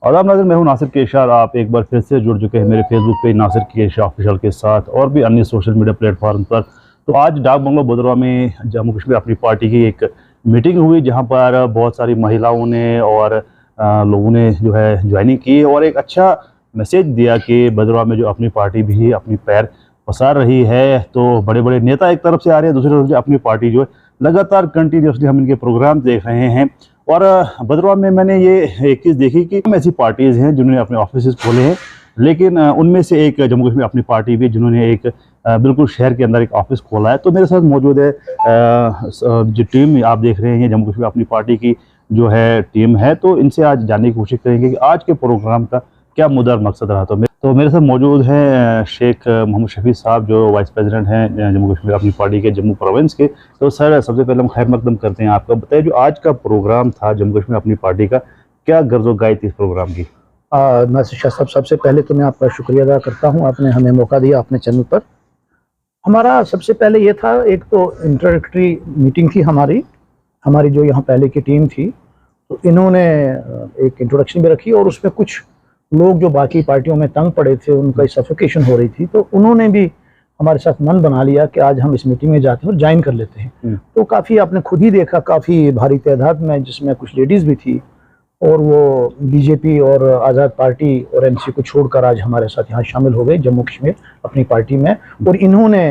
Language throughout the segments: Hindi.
आदाब नाज़रीन, मैं हूं नासिर केशार। आप एक बार फिर से जुड़ चुके हैं मेरे फेसबुक पेज नासिर केशार ऑफिशियल के साथ और भी अन्य सोशल मीडिया प्लेटफॉर्म पर। तो आज डाक बंगलो भदरवा में जम्मू कश्मीर अपनी पार्टी की एक मीटिंग हुई, जहां पर बहुत सारी महिलाओं ने और लोगों ने जो है ज्वाइनिंग की और एक अच्छा मैसेज दिया कि भदरवा में जो अपनी पार्टी भी अपनी पैर पसार रही है। तो बड़े बड़े नेता एक तरफ से आ रहे हैं, दूसरी तरफ से अपनी पार्टी जो है लगातार कंटिन्यूसली हम इनके प्रोग्राम देख रहे हैं। और भदरवा में मैंने ये एक चीज़ देखी कि कम ऐसी पार्टीज़ हैं जिन्होंने अपने ऑफिस खोले हैं, लेकिन उनमें से एक जम्मू कश्मीर अपनी पार्टी भी जिन्होंने एक बिल्कुल शहर के अंदर एक ऑफिस खोला है। तो मेरे साथ मौजूद है जो टीम आप देख रहे हैं जम्मू कश्मीर अपनी पार्टी की जो है टीम है। तो इनसे आज जानने की कोशिश करेंगे कि आज के प्रोग्राम का क्या मुद्दा और मकसद रहा। तो मेरे साथ मौजूद हैं शेख मोहम्मद शफी साहब, जो वाइस प्रेसिडेंट हैं जम्मू कश्मीर अपनी पार्टी के जम्मू प्रोविंस के। तो सर, सबसे पहले हम खैर मकदम करते हैं आपका। बताइए, जो आज का प्रोग्राम था जम्मू कश्मीर अपनी पार्टी का, क्या गर्ज़ो गाय थी इस प्रोग्राम की? नासिर शाह साहब, सबसे पहले तो मैं आपका शुक्रिया अदा करता हूँ, आपने हमें मौका दिया अपने चैनल पर। हमारा सबसे पहले ये था, एक तो इंट्रोडक्टरी मीटिंग थी हमारी जो यहाँ पहले की टीम थी। तो इन्होंने एक इंट्रोडक्शन भी रखी और उसमें कुछ लोग जो बाकी पार्टियों में तंग पड़े थे, उनका सफोकेशन हो रही थी, तो उन्होंने भी हमारे साथ मन बना लिया कि आज हम इस मीटिंग में जाते हैं और ज्वाइन कर लेते हैं। तो काफ़ी आपने खुद ही देखा, काफ़ी भारी तादाद में, जिसमें कुछ लेडीज़ भी थी और वो बीजेपी और आज़ाद पार्टी और एनसी को छोड़कर आज हमारे साथ यहाँ शामिल हो गए जम्मू कश्मीर अपनी पार्टी में। और इन्होंने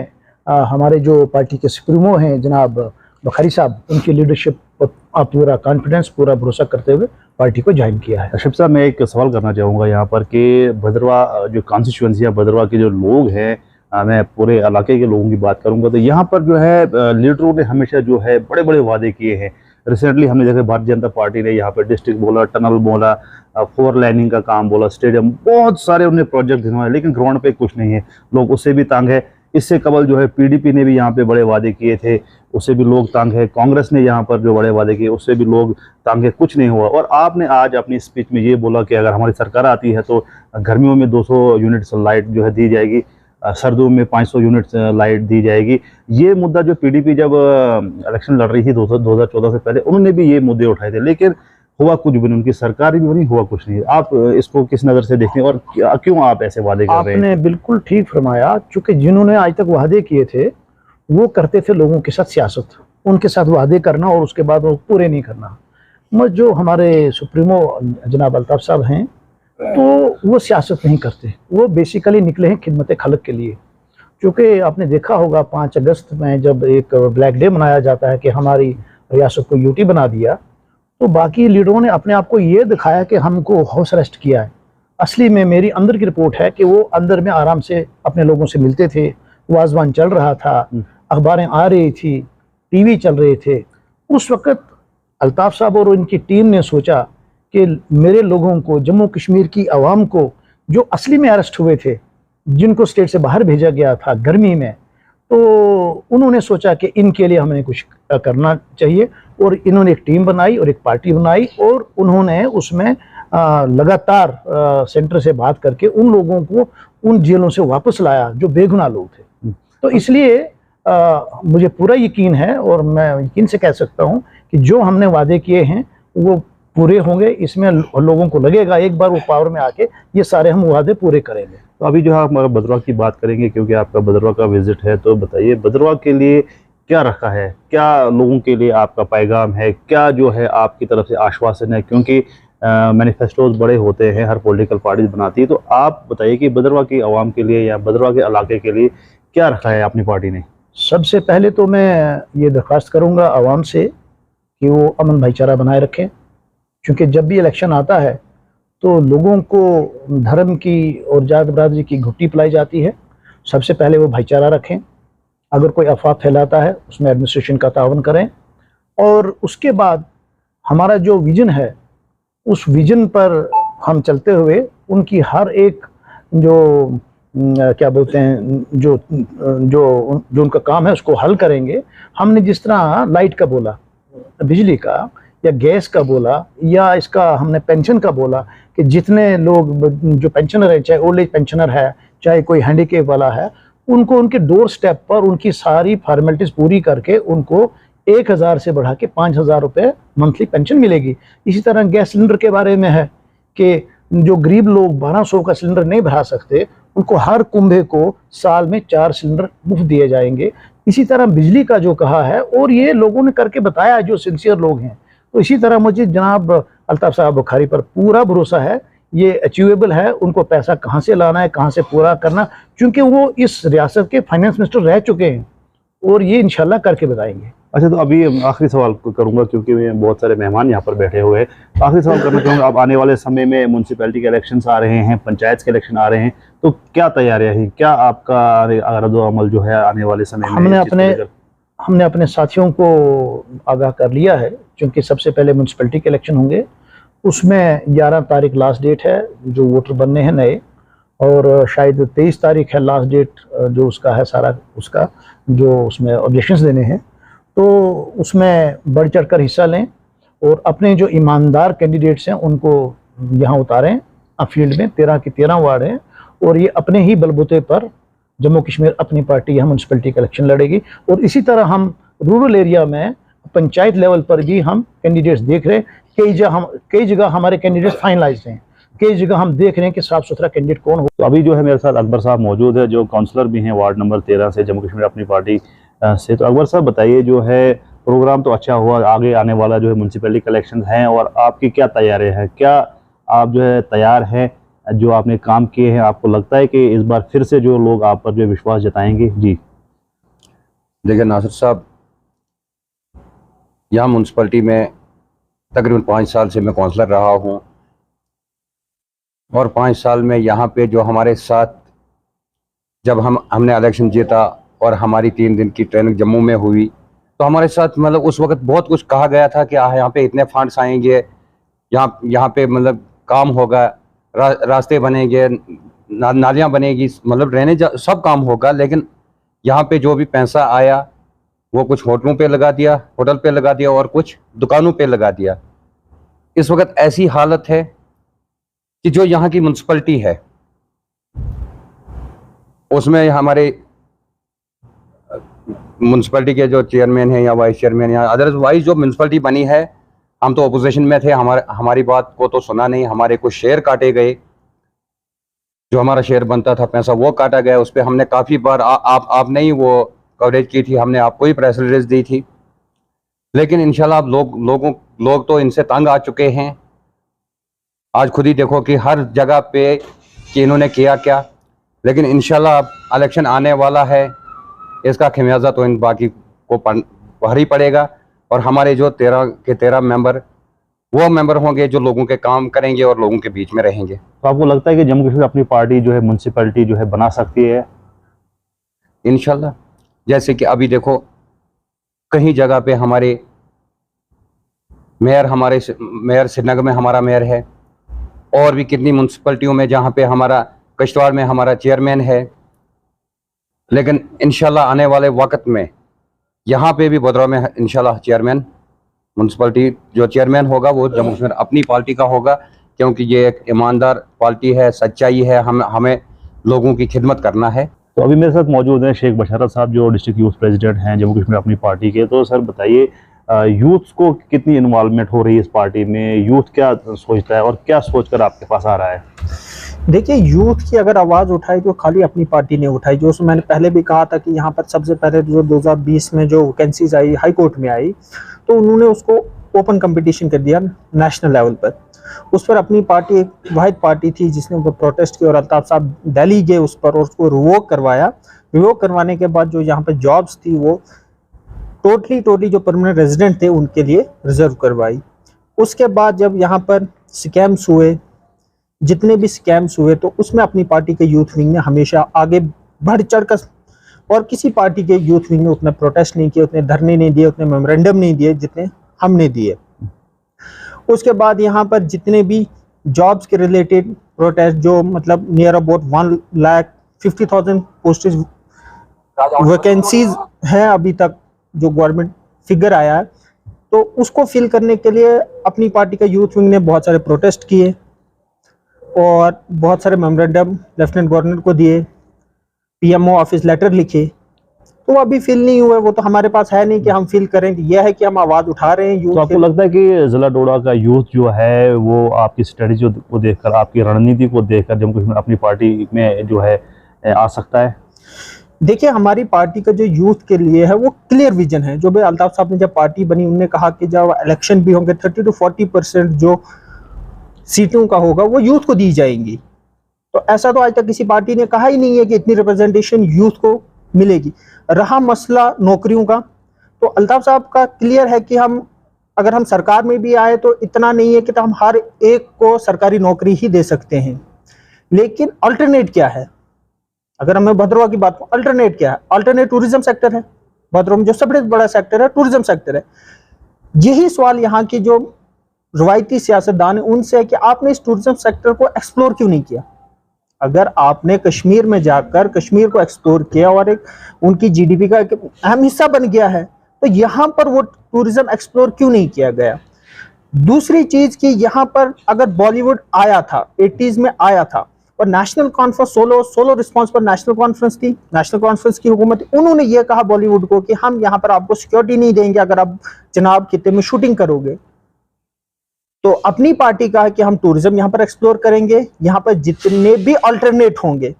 हमारे जो पार्टी के सुप्रीमो हैं जनाब बखारी साहब, उनकी लीडरशिप पर पूरा कॉन्फिडेंस, पूरा भरोसा करते हुए पार्टी को ज्वाइन किया है। शफी साहब, मैं एक सवाल करना चाहूँगा यहाँ पर कि भदरवा जो कॉन्स्टिट्यूंसी है, भदरवा के जो लोग हैं, मैं पूरे इलाके के लोगों की बात करूँगा, तो यहाँ पर जो है लीडरों ने हमेशा जो है बड़े बड़े वादे किए हैं। रिसेंटली हमने देखा भारतीय जनता पार्टी ने यहाँ पर डिस्ट्रिक्ट बोला, टनल बोला, 4 लाइनिंग का काम बोला, स्टेडियम, बहुत सारे उन्हें प्रोजेक्ट दिलवाए, लेकिन ग्राउंड पे कुछ नहीं है। लोग उससे भी तंग है। इससे कबल जो है पीडीपी ने भी यहाँ पे बड़े वादे किए थे, उससे भी लोग तंग है। कांग्रेस ने यहाँ पर जो बड़े वादे किए, उससे भी लोग तंग है, कुछ नहीं हुआ। और आपने आज अपनी स्पीच में ये बोला कि अगर हमारी सरकार आती है तो गर्मियों में 200 यूनिट्स लाइट जो है दी जाएगी, सर्दियों में 500 यूनिट्स लाइट दी जाएगी। ये मुद्दा जो पीडीपी जब इलेक्शन लड़ रही थी 2014 से पहले, उन्होंने भी ये मुद्दे उठाए थे, लेकिन हुआ कुछ भी नहीं, उनकी सरकार भी बनी, हुआ कुछ नहीं। आप इसको किस नज़र से देखते हैं और क्यों आप ऐसे वादे कर रहे हैं? आपने बिल्कुल ठीक फरमाया, चूंकि जिन्होंने आज तक वादे किए थे वो करते थे लोगों के साथ सियासत, उनके साथ वादे करना और उसके बाद वो पूरे नहीं करना। मगर जो हमारे सुप्रीमो जनाब अल्ताफ साहब हैं, तो वो सियासत नहीं करते, वो बेसिकली निकले हैं खिदमत खल्क के लिए। क्योंकि आपने देखा होगा 5 अगस्त में जब एक ब्लैक डे मनाया जाता है कि हमारी रियासत को यूटी बना दिया, तो बाकी लीडरों ने अपने आप को ये दिखाया कि हमको हाउस अरेस्ट किया है। असली में मेरी अंदर की रिपोर्ट है कि वो अंदर में आराम से अपने लोगों से मिलते थे, वाजवान चल रहा था, अखबारें आ रही थी, टीवी चल रहे थे। उस वक़्त अल्ताफ साहब और उनकी टीम ने सोचा कि मेरे लोगों को, जम्मू कश्मीर की आवाम को जो असली में अरेस्ट हुए थे, जिनको स्टेट से बाहर भेजा गया था गर्मी में, तो उन्होंने सोचा कि इनके लिए हमें कुछ करना चाहिए। और इन्होंने एक टीम बनाई और एक पार्टी बनाई और उन्होंने उसमें लगातार सेंटर से बात करके उन लोगों को उन जेलों से वापस लाया जो बेगुनाह लोग थे। तो इसलिए मुझे पूरा यकीन है और मैं यकीन से कह सकता हूँ कि जो हमने वादे किए हैं वो पूरे होंगे। इसमें लोगों को लगेगा एक बार वो पावर में आके ये सारे हम वादे पूरे करेंगे। तो अभी जो है आप भदरवा की बात करेंगे, क्योंकि आपका भदरवा का विजिट है, तो बताइए भदरवा के लिए क्या रखा है, क्या लोगों के लिए आपका पैगाम है, क्या जो है आपकी तरफ से आश्वासन है? क्योंकि मैनिफेस्टोज बड़े होते हैं, हर पॉलिटिकल पार्टी बनाती है। तो आप बताइए कि भदरवा की आवाम के लिए या भदरवा के इलाके के लिए क्या रखा है अपनी पार्टी ने? सबसे पहले तो मैं ये दरख्वास्त करूँगा आवाम से कि वो अमन भाईचारा बनाए रखें, क्योंकि जब भी इलेक्शन आता है तो लोगों को धर्म की और जात बरादरी की घुट्टी पिलाई जाती है। सबसे पहले वो भाईचारा रखें, अगर कोई अफवाह फैलाता है उसमें एडमिनिस्ट्रेशन का तावन करें, और उसके बाद हमारा जो विजन है उस विजन पर हम चलते हुए उनकी हर एक जो क्या बोलते हैं जो जो जो उनका काम है उसको हल करेंगे। हमने जिस तरह लाइट का बोला, बिजली का या गैस का बोला, या इसका हमने पेंशन का बोला कि जितने लोग जो पेंशनर है, चाहे ओल्ड एज पेंशनर है, चाहे कोई हैंडीकेप वाला है, उनको उनके डोर स्टेप पर उनकी सारी फॉर्मेलिटीज़ पूरी करके उनको 1000 से बढ़ा के 5000 रुपये मंथली पेंशन मिलेगी। इसी तरह गैस सिलेंडर के बारे में है कि जो गरीब लोग 1200 का सिलेंडर नहीं भरा सकते, उनको हर कुंभे को साल में 4 सिलेंडर मुफ्त दिए जाएंगे। इसी तरह बिजली का जो कहा है, और ये लोगों ने करके बताया जो सिंसियर लोग हैं। तो इसी तरह मुझे जनाब अल्ताफ साहब बुखारी पर पूरा भरोसा है, ये अचीवेबल है। उनको पैसा कहाँ से लाना है, कहाँ से पूरा करना, क्योंकि वो इस रियासत के फाइनेंस मिनिस्टर रह चुके हैं और ये इंशाल्लाह करके बताएंगे। अच्छा, तो अभी आखिरी सवाल करूंगा क्योंकि बहुत सारे मेहमान यहाँ पर बैठे हुए हैं। तो आखिरी सवाल करना चाहूँगा, अब आने वाले समय में म्यूनसिपैलिटी के इलेक्शंस आ रहे हैं, पंचायत के इलेक्शन आ रहे हैं, तो क्या तैयारियां हैं, क्या आपका रद्द-ओ-अमल जो है आने वाले समय में? हमने अपने साथियों को आगाह कर लिया है, क्योंकि सबसे पहले म्यूनसिपैलिटी के इलेक्शन होंगे। उसमें 11 तारीख लास्ट डेट है जो वोटर बनने हैं नए, और शायद 23 तारीख है लास्ट डेट जो उसका है सारा उसका जो उसमें ऑब्जेक्शंस देने हैं। तो उसमें बढ़ चढ़ कर हिस्सा लें और अपने जो ईमानदार कैंडिडेट्स हैं उनको यहाँ उतारें। फील्ड में 13 की 13 वार्ड हैं, और ये अपने ही बलबूते पर जम्मू कश्मीर अपनी पार्टी यहाँ म्यूनसिपैलिटी का इलेक्शन लड़ेगी। और इसी तरह हम रूरल एरिया में पंचायत लेवल पर भी हम कैंडिडेट्स देख रहे हैं। कई जगह हमारे कैंडिडेट्स फाइनलाइज हैं, कई जगह हम देख रहे हैं कि साफ सुथरा कैंडिडेट कौन हो। तो अभी जो है मेरे साथ अकबर साहब मौजूद है, जो काउंसलर भी हैं वार्ड नंबर 13 से, जम्मू कश्मीर अपनी पार्टी से। तो अकबर साहब बताइए, जो है प्रोग्राम तो अच्छा हुआ, आगे आने वाला जो है म्यूनसिपैलिटी के इलेक्शन हैं, और आपकी क्या तैयारियाँ हैं? क्या आप जो है तैयार हैं? जो आपने काम किए हैं, आपको लगता है कि इस बार फिर से जो लोग आप पर जो विश्वास जताएंगे? जी देखिए नासिर साहब, यहाँ म्यूनसिपैलिटी में तकरीबन 5 साल से मैं काउंसलर रहा हूँ, और 5 साल में यहाँ पे जो हमारे साथ जब हमने इलेक्शन जीता और हमारी 3 दिन की ट्रेनिंग जम्मू में हुई, तो हमारे साथ मतलब उस वक्त बहुत कुछ कहा गया था कि यहाँ पे इतने फंड्स आएंगे, यहाँ पे मतलब काम होगा, रास्ते बनेंगे, नालियाँ बनेगी, मतलब ड्रेनेज सब काम होगा। लेकिन यहाँ पे जो भी पैसा आया वो कुछ होटलों पे लगा दिया, होटल पे लगा दिया, और कुछ दुकानों पे लगा दिया। इस वक्त ऐसी हालत है कि जो यहाँ की म्यूनसिपैलिटी है उसमें हमारे म्यूनसिपैलिटी के जो चेयरमैन हैं या वाइस चेयरमैन या अदरवाइज जो म्यूनसिपैलिटी बनी है, हम तो अपोजिशन में थे, हमारी बात को तो सुना नहीं। हमारे कुछ शेयर काटे गए, जो हमारा शेयर बनता था पैसा वो काटा गया। उस पर हमने काफ़ी बार आपने ही वो कवरेज की थी, हमने आपको ही प्रेस रिलीज दी थी। लेकिन इंशाल्लाह अब लोग तो इनसे तंग आ चुके हैं। आज खुद ही देखो कि हर जगह पे कि इन्होंने किया क्या। लेकिन इंशाल्लाह अब इलेक्शन आने वाला है, इसका खमियाजा तो इन बाकी को भारी पड़ेगा। और हमारे जो 13 के 13 मेंबर वो मेंबर होंगे जो लोगों के काम करेंगे और लोगों के बीच में रहेंगे। तो आपको लगता है कि जम्मू कश्मीर अपनी पार्टी जो है म्यूनसिपैलिटी जो है बना सकती है? इंशाल्लाह। जैसे कि अभी देखो कहीं जगह पे हमारे मेयर श्रीनगर में हमारा मेयर है, और भी कितनी म्यूनसिपैलिटियों में जहाँ पे हमारा किश्तवाड़ में हमारा चेयरमैन है। लेकिन इंशाल्लाह आने वाले वक्त में यहाँ पे भी बदरौर में इंशाल्लाह चेयरमैन म्यूनसिपैलिटी जो चेयरमैन होगा वो जम्मू कश्मीर अपनी पार्टी का होगा, क्योंकि ये एक ईमानदार पार्टी है, सच्चाई है, हमें लोगों की खिदमत करना है। तो अभी मेरे साथ मौजूद हैं शेख बशारत साहब, जो डिस्ट्रिक्ट यूथ प्रेसिडेंट हैं जम्मू कश्मीर अपनी पार्टी के। तो सर बताइए, यूथ को कितनी इन्वॉल्वमेंट हो रही है इस पार्टी में? यूथ क्या सोचता है और क्या सोचकर आपके पास आ रहा है? देखिए, यूथ की अगर आवाज़ उठाई तो खाली अपनी पार्टी ने उठाई। जो मैंने पहले भी कहा था कि यहाँ पर सबसे पहले जो 2020 में जो वैकेंसीज आई हाई कोर्ट में आई, तो उन्होंने उसको ओपन कंपटीशन कर दिया नेशनल लेवल पर। उस पर अपनी पार्टी एक वाहिद पार्टी थी जिसने वो प्रोटेस्ट किया, और अल्ताफ साहब दिल्ली गए उस पर और उसको रिवोक करवाया। रिवोक करवाने के बाद जो यहाँ पर जॉब्स थी वो टोटली जो परमानेंट रेजिडेंट थे उनके लिए रिजर्व करवाई। उसके बाद जब यहाँ पर स्कैम्स हुए, जितने भी स्कैम्स हुए, तो उसमें अपनी पार्टी के यूथ विंग ने हमेशा आगे बढ़ चढ़ कर, और किसी पार्टी के यूथ विंग ने उतने प्रोटेस्ट नहीं किए, उतने धरने नहीं दिए, उतने मेमोरेंडम नहीं दिए जितने हमने दिए। उसके बाद यहाँ पर जितने भी जॉब्स के रिलेटेड प्रोटेस्ट, जो मतलब नियर अबाउट 1,50,000 पोस्टेज वैकेंसीज हैं अभी तक जो गवर्नमेंट फिगर आया है, तो उसको फिल करने के लिए अपनी पार्टी का यूथ विंग ने बहुत सारे प्रोटेस्ट किए और बहुत सारे मेमोरेंडम लेफ्टिनेंट गवर्नर को दिए, पीएमओ ऑफिस लेटर लिखे। तो वो अभी फील नहीं हुआ, वो तो हमारे पास है नहीं कि हम फील करें। यह है कि हम आवाज उठा रहे हैं तो यूथ आपको लगता है कि जिला डोडा का यूथ जो है वो आपकी स्ट्रेटजी को देखकर, आपकी रणनीति को देखकर जम्मू कश्मीर अपनी पार्टी में जो है आ सकता है? देखिए, हमारी पार्टी का जो यूथ के लिए है वो क्लियर विजन है। जो भी अल्ताफ साहब ने जब पार्टी बनी, उन्होंने कहा कि जब इलेक्शन भी होंगे 30 to 40% जो सीटों का होगा वो यूथ को दी जाएंगी। तो ऐसा तो आज तक किसी पार्टी ने कहा ही नहीं है कि इतनी रिप्रेजेंटेशन यूथ को मिलेगी। रहा मसला नौकरियों का, तो अल्ताफ साहब का क्लियर है कि अगर हम सरकार में भी आए तो इतना नहीं है कि तो हम हर एक को सरकारी नौकरी ही दे सकते हैं, लेकिन अल्टरनेट क्या है। अगर मैं भद्रवा की बात करूं, अल्टरनेट क्या है? अल्टरनेट टूरिज्म सेक्टर है। भद्रवा में जो सबसे बड़ा सेक्टर है टूरिज्म सेक्टर है। यही सवाल यहाँ की जो रवायती सियासतदान है उनसे है कि आपने इस टूरिज्म सेक्टर को एक्सप्लोर क्यों नहीं किया। अगर आपने कश्मीर में जाकर कश्मीर को एक्सप्लोर किया और एक उनकी जीडीपी का एक अहम हिस्सा बन गया है, तो यहाँ पर वो टूरिज्म एक्सप्लोर क्यों नहीं किया गया। दूसरी चीज कि यहाँ पर अगर बॉलीवुड आया था, 80s में आया था, और नेशनल कॉन्फ्रेंस सोलो रिस्पांस पर नेशनल कॉन्फ्रेंस थी, नेशनल कॉन्फ्रेंस की हुकूमत थी, उन्होंने ये कहा बॉलीवुड को कि हम यहाँ पर आपको सिक्योरिटी नहीं देंगे अगर आप जनाब खित्ते में शूटिंग करोगे। तो अपनी पार्टी का है कि हम टूरिज्म यहाँ पर एक्सप्लोर करेंगे, यहाँ पर जितने भी अल्टरनेट होंगे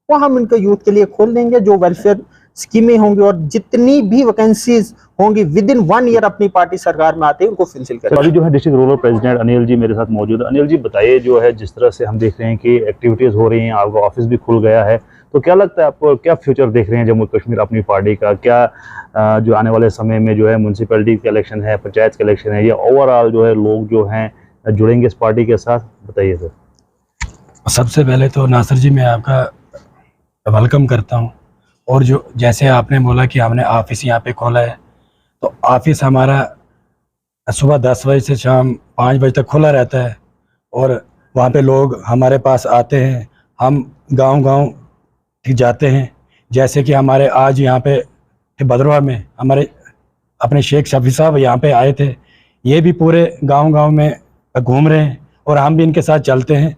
वो हम इनके यूथ के लिए खोल देंगे, जो वेलफेयर स्कीमें होंगी और जितनी भी वैकेंसीज होंगी विद इन 1 ईयर अपनी पार्टी सरकार में आते हैं उनको फुलफिल तो करें। अभी जो है district rural president Anil ji मेरे साथ मौजूद है। अनिल जी बताइए, जो है जिस तरह से हम देख रहे हैं कि एक्टिविटीज़ हो रही हैं, आपका ऑफिस भी खुल गया है, तो क्या लगता है आपको, क्या फ्यूचर देख रहे हैं जम्मू कश्मीर अपनी पार्टी का? क्या जो आने वाले समय में जो है म्यूनसिपैलिटी का इलेक्शन है, पंचायत का इलेक्शन है, या ओवरऑल जो है लोग जो हैं जुड़ेंगे इस पार्टी के साथ? बताइए सर। सबसे पहले तो नासिर जी मैं आपका वेलकम करता हूं। और जो जैसे आपने बोला कि हमने ऑफिस यहाँ पे खोला है, तो ऑफिस हमारा सुबह 10 बजे से शाम 5 बजे तक खुला रहता है और वहाँ पे लोग हमारे पास आते हैं, हम गांव-गांव जाते हैं। जैसे कि हमारे आज यहाँ पे भद्रवा में हमारे अपने शेख शफी साहब यहाँ पे आए थे, ये भी पूरे गांव-गांव में घूम रहे हैं और हम भी इनके साथ चलते हैं।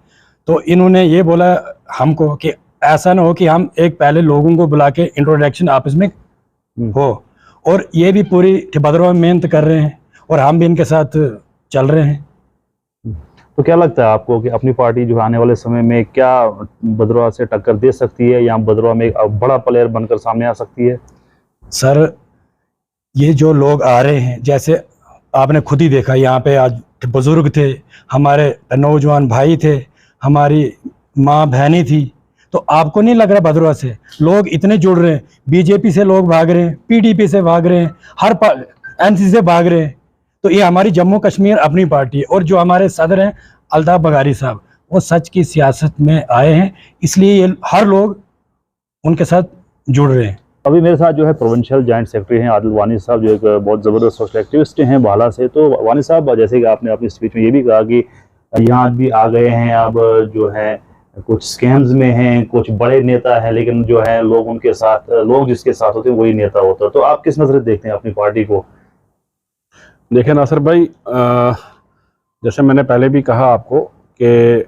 तो इन्होंने ये बोला हमको कि ऐसा ना हो कि हम एक पहले लोगों को बुला के इंट्रोडक्शन आपस में हो, और ये भी पूरी भद्रवा में मेहनत कर रहे हैं और हम भी इनके साथ चल रहे हैं। तो क्या लगता है आपको कि अपनी पार्टी जो आने वाले समय में क्या भद्रवा से टक्कर दे सकती है, या भद्रवा में एक बड़ा प्लेयर बनकर सामने आ सकती है? सर, ये जो लोग आ रहे हैं, जैसे आपने खुद ही देखा यहाँ पे आज बुजुर्ग थे, हमारे नौजवान भाई थे, हमारी माँ बहनी थी, तो आपको नहीं लग रहा भद्रवा से लोग इतने जुड़ रहे हैं? बीजेपी से लोग भाग रहे हैं, पीडीपी से भाग रहे हैं, हर एनसी से भाग रहे हैं। तो ये हमारी जम्मू कश्मीर अपनी पार्टी है, और जो हमारे सदर हैं अल्ताफ बगारी साहब, वो सच की सियासत में आए हैं, इसलिए ये हर लोग उनके साथ जुड़ रहे हैं। अभी मेरे साथ जो है प्रोविंशियल जॉइंट सेक्रेटरी हैं आदिल वानी साहब, जो एक बहुत ज़बरदस्त सोशल एक्टिविस्ट हैं बाला से। तो वानी साहब, जैसे कि आपने अपनी स्पीच में ये भी कहा कि यहाँ भी आ गए हैं, अब जो है कुछ स्कैम्स में हैं, कुछ बड़े नेता हैं, लेकिन जो है लोग उनके साथ, लोग जिसके साथ होते हैं वही नेता होता है। तो आप किस नज़र देखते हैं अपनी पार्टी को? देखिए नासिर भाई, जैसे मैंने पहले भी कहा आपको कि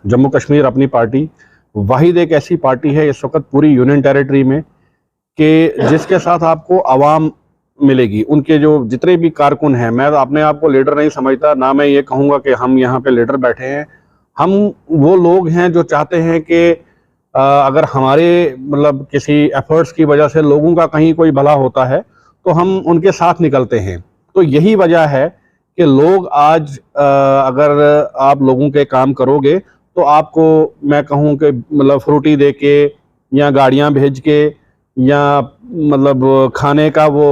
जम्मू कश्मीर अपनी पार्टी वाहिद एक ऐसी पार्टी है इस वक्त पूरी यूनियन टेरिटरी में कि जिसके साथ आपको आवाम मिलेगी। उनके जो जितने भी कारकुन हैं, मैं अपने आप को लीडर नहीं समझता, ना मैं ये कहूँगा कि हम यहाँ पे लीडर बैठे हैं। हम वो लोग हैं जो चाहते हैं कि अगर हमारे मतलब किसी एफर्ट्स की वजह से लोगों का कहीं कोई भला होता है तो हम उनके साथ निकलते हैं। तो यही वजह है कि लोग आज अगर आप लोगों के काम करोगे तो आपको मैं कहूँ कि मतलब फ्रूटी दे के या गाड़ियाँ भेज के या मतलब खाने का वो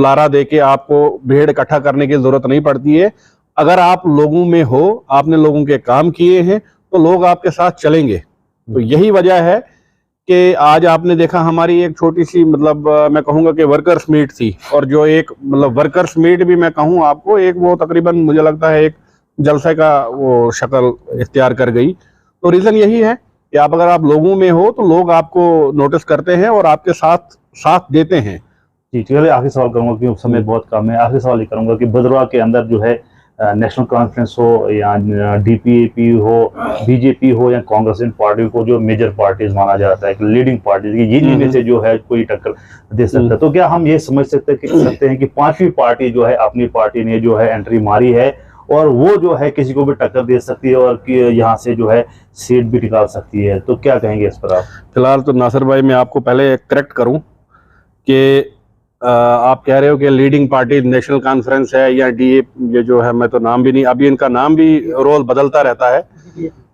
लारा दे के आपको भीड़ इकट्ठा करने की ज़रूरत नहीं पड़ती है। अगर आप लोगों में हो, आपने लोगों के काम किए हैं, तो लोग आपके साथ चलेंगे। तो यही वजह है कि आज आपने देखा हमारी एक छोटी सी मतलब मैं कहूँगा कि वर्कर्स मीट थी, और जो एक मतलब वर्कर्स मीट भी मैं कहूँ आपको, एक वो तकरीबन मुझे लगता है एक जलसे का वो शक्ल इख्तियार कर गई। तो रीज़न यही है कि अगर आप लोगों में हो तो लोग आपको नोटिस करते हैं और आपके साथ देते हैं। जी, चलिए आखिरी सवाल करूंगा क्योंकि समय बहुत कम है। आखिरी सवाल ये करूंगा कि भद्रवा के अंदर जो है नेशनल कॉन्फ्रेंस हो या डीपीएपी हो, बीजेपी हो या कांग्रेस पार्टी को जो मेजर पार्टीज माना जाता है, लीडिंग पार्टी, जिन्हीं में से जो है कोई टक्कर दे सकता है। तो क्या हम ये समझ सकते हैं कि पांचवी पार्टी जो है अपनी पार्टी ने जो है एंट्री मारी है और वो जो है किसी को भी टक्कर दे सकती है और कि यहाँ से जो है सीट भी निकाल सकती है? तो क्या कहेंगे इस पर आप? फिलहाल तो नासिर भाई मैं आपको पहले करेक्ट करूं कि आप कह रहे हो कि लीडिंग पार्टी नेशनल कॉन्फ्रेंस है या डीए, ये जो है मैं तो नाम भी नहीं, अभी इनका नाम भी रोल बदलता रहता है,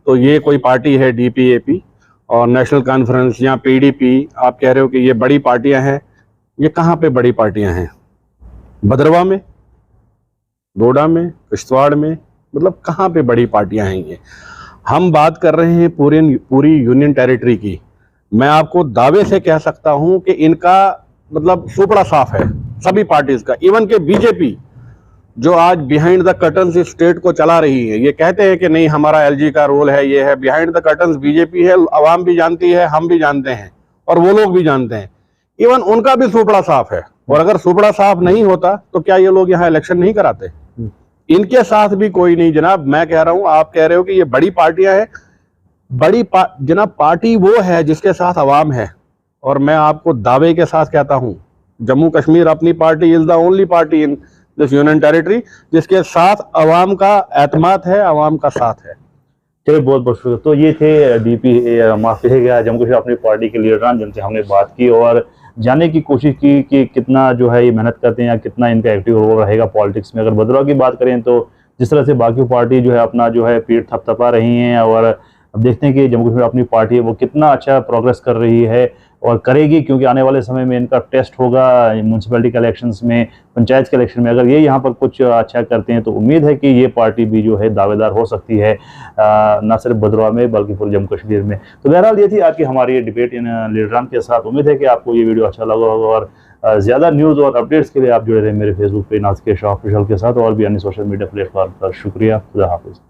तो ये कोई पार्टी है डीपीएपी और नेशनल कॉन्फ्रेंस या पीडीपी, आप कह रहे हो कि ये बड़ी पार्टियां हैं। ये कहाँ पे बड़ी पार्टियां हैं? भद्रवा में, डोडा में, किश्तवाड़ में, मतलब कहाँ पे बड़ी पार्टियां हैं ये? हम बात कर रहे हैं पूरी यूनियन टेरिटरी की। मैं आपको दावे से कह सकता हूं कि इनका मतलब सुपड़ा साफ है सभी पार्टीज का। इवन के बीजेपी जो आज बिहाइंड द कर्टन्स इस स्टेट को चला रही है, ये कहते हैं कि नहीं हमारा एलजी का रोल है, ये है, बिहाइंड द कर्टन्स बीजेपी है, आवाम भी जानती है, हम भी जानते हैं और वो लोग भी जानते हैं। इवन उनका भी सुपड़ा साफ है। और अगर सुपड़ा साफ नहीं होता तो क्या ये लोग यहाँ इलेक्शन नहीं कराते? इनके साथ भी कोई नहीं जनाब। मैं कह रहा हूं, आप कह रहे हो कि ये बड़ी पार्टियां हैं। जनाब पार्टी वो है जिसके साथ अवाम है। और मैं आपको दावे के साथ कहता हूं, जम्मू कश्मीर अपनी party is the only party in this union territory जिसके साथ अवाम का एतमाद है, अवाम का साथ है। चलिए, बहुत बहुत शुक्रिया। तो ये थे माफ कीजिएगा जम्मू कश्मीर अपनी पार्टी के लीडरान जिनसे हमने बात की और जानने की कोशिश की कि कितना जो है ये मेहनत करते हैं या कितना इनका एक्टिव रोल रहेगा पॉलिटिक्स में। अगर भद्रवा की बात करें तो जिस तरह से बाकी पार्टी जो है अपना जो है पीठ थपथपा रही हैं और अब देखते हैं कि जम्मू कश्मीर अपनी पार्टी है वो कितना अच्छा प्रोग्रेस कर रही है और करेगी, क्योंकि आने वाले समय में इनका टेस्ट होगा म्यूनसिपैलिटी के इलेक्शंस में, पंचायत के इलेक्शन में। अगर ये यहाँ पर कुछ अच्छा करते हैं तो उम्मीद है कि ये पार्टी भी जो है दावेदार हो सकती है, न सिर्फ भद्रवा में बल्कि पूरे जम्मू कश्मीर में। तो बहरहाल ये थी आपकी हमारी डिबेट इन लीडरान के साथ। उम्मीद है कि आपको ये वीडियो अच्छा लगा होगा और ज़्यादा न्यूज़ और अपडेट्स के लिए आप जुड़े रहे मेरे फेसबुक पे नाज़िर शाह ऑफिशियल के साथ और भी अन्य सोशल मीडिया प्लेटफॉर्म पर। शुक्रिया, खुदा हाफिज़।